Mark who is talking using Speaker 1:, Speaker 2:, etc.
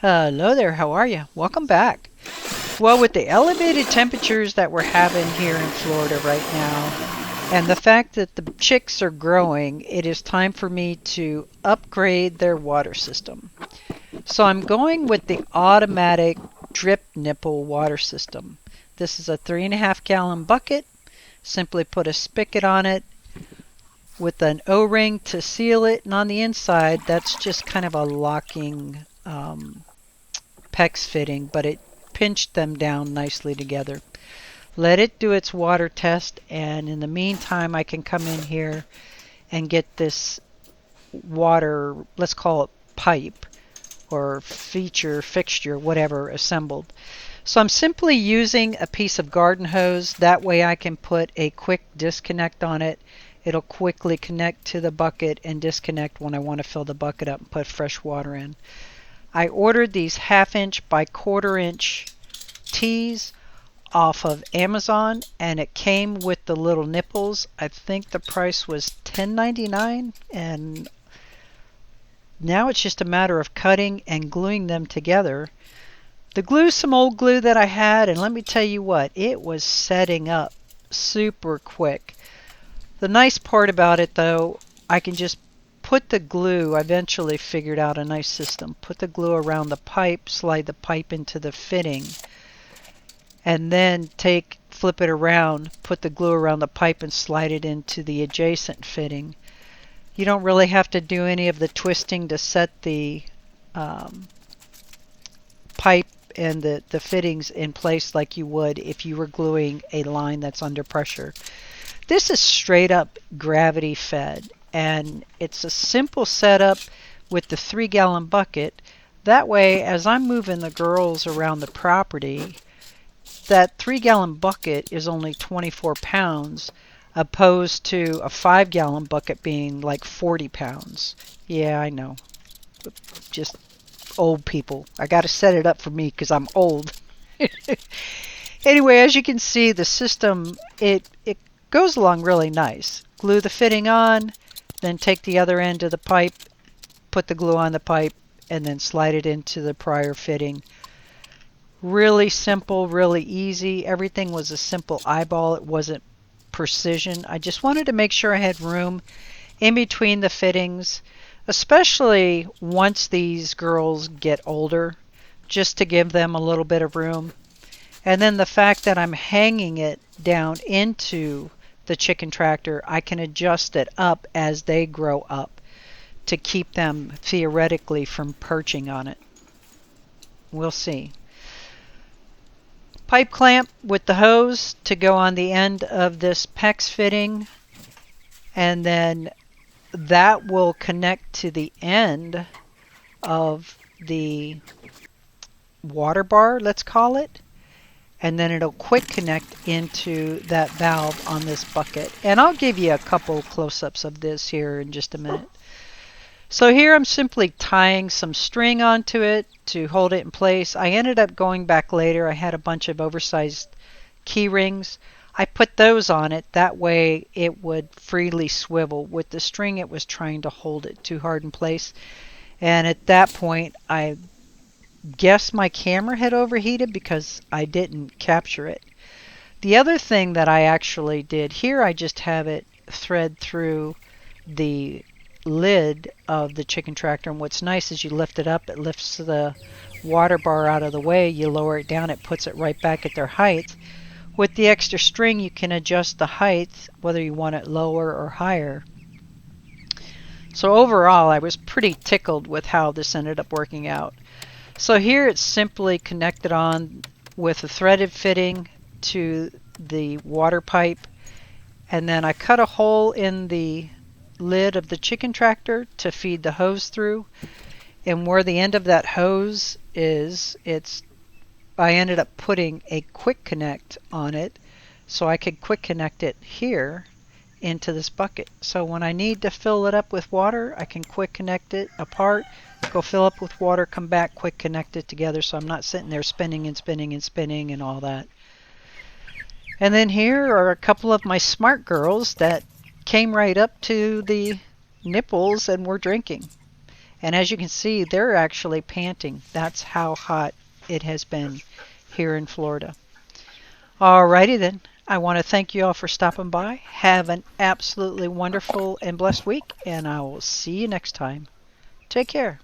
Speaker 1: Hello there, how are you? Welcome back. Well, with the elevated temperatures that we're having here in Florida right now, and the fact that the chicks are growing, it is time for me to upgrade their water system. So I'm going with the automatic drip nipple water system. This is a 3.5 gallon bucket. Simply put a spigot on it with an O-ring to seal it, and on the inside, that's just kind of a locking PEX fitting, but it pinched them down nicely together. Let it do its water test, and in the meantime I can come in here and get this water, let's call it pipe or fixture, whatever, assembled. So I'm simply using a piece of garden hose. That way I can put a quick disconnect on it. It'll quickly connect to the bucket and disconnect when I want to fill the bucket up and put fresh water in. I ordered these 1/2 inch by 1/4 inch tees off of Amazon, and it came with the little nipples. I think the price was $10.99, and now it's just a matter of cutting and gluing them together. The glue's some old glue that I had, and let me tell you what, it was setting up super quick. The nice part about it though, I can just put the glue, I eventually figured out a nice system, put the glue around the pipe, slide the pipe into the fitting, and then flip it around, put the glue around the pipe and slide it into the adjacent fitting. You don't really have to do any of the twisting to set the pipe and the fittings in place like you would if you were gluing a line that's under pressure. This is straight up gravity fed, and it's a simple setup with the 3-gallon bucket. That way, as I'm moving the girls around the property, that 3-gallon bucket is only 24 pounds opposed to a 5-gallon bucket being like 40 pounds. Yeah, I know. Just old people. I got to set it up for me because I'm old. Anyway, as you can see, the system, it goes along really nice. Glue the fitting on, then take the other end of the pipe, put the glue on the pipe, and then slide it into the prior fitting. Really simple, really easy. Everything was a simple eyeball. It wasn't precision. I just wanted to make sure I had room in between the fittings, especially once these girls get older, just to give them a little bit of room. And then the fact that I'm hanging it down into the chicken tractor, I can adjust it up as they grow up to keep them theoretically from perching on it. We'll see. Pipe clamp with the hose to go on the end of this PEX fitting, and then that will connect to the end of the water bar, let's call it, and then it'll quick connect into that valve on this bucket. And I'll give you a couple close-ups of this here in just a minute. So here I'm simply tying some string onto it to hold it in place. I ended up going back later. I had a bunch of oversized key rings. I put those on it. That way it would freely swivel. With the string, it was trying to hold it too hard in place. And at that point, I guess my camera had overheated because I didn't capture it. The other thing that I actually did here, I just have it thread through the lid of the chicken tractor, and what's nice is you lift it up, it lifts the water bar out of the way, you lower it down, it puts it right back at their height. With the extra string, you can adjust the height whether you want it lower or higher. So overall, I was pretty tickled with how this ended up working out. So here it's simply connected on with a threaded fitting to the water pipe, and then I cut a hole in the lid of the chicken tractor to feed the hose through, and where the end of that hose is, I ended up putting a quick connect on it so I could quick connect it here into this bucket. So when I need to fill it up with water, I can quick connect it apart, go fill up with water, come back, quick connect it together, so I'm not sitting there spinning and spinning and spinning and all that. And then here are a couple of my smart girls that came right up to the nipples and were drinking. And as you can see, they're actually panting. That's how hot it has been here in Florida. Alrighty then. I want to thank you all for stopping by. Have an absolutely wonderful and blessed week, and I will see you next time. Take care.